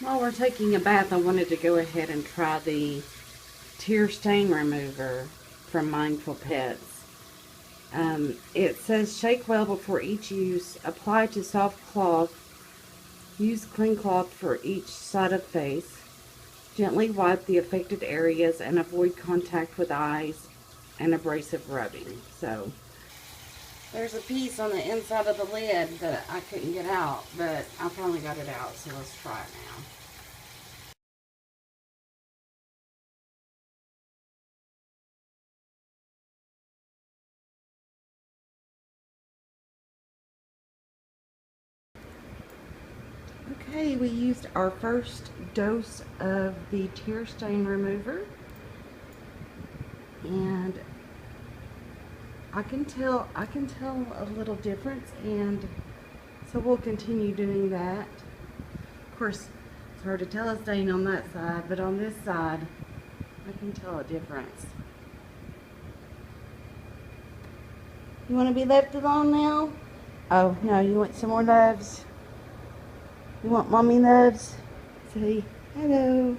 While we're taking a bath, I wanted to go ahead and try the tear stain remover from Mindful Pets. It says shake well before each use, apply to soft cloth, use clean cloth for each side of face, gently wipe the affected areas and avoid contact with eyes and abrasive rubbing. So there's a piece on the inside of the lid that I couldn't get out, but I finally got it out, so let's try it now. Okay, we used our first dose of the tear stain remover, and I can tell a little difference, and so we'll continue doing that. Of course, it's hard to tell a stain on that side, but on this side, I can tell a difference. You want to be left alone now? Oh, no, you want some more loves? You want mommy loves? Say hello.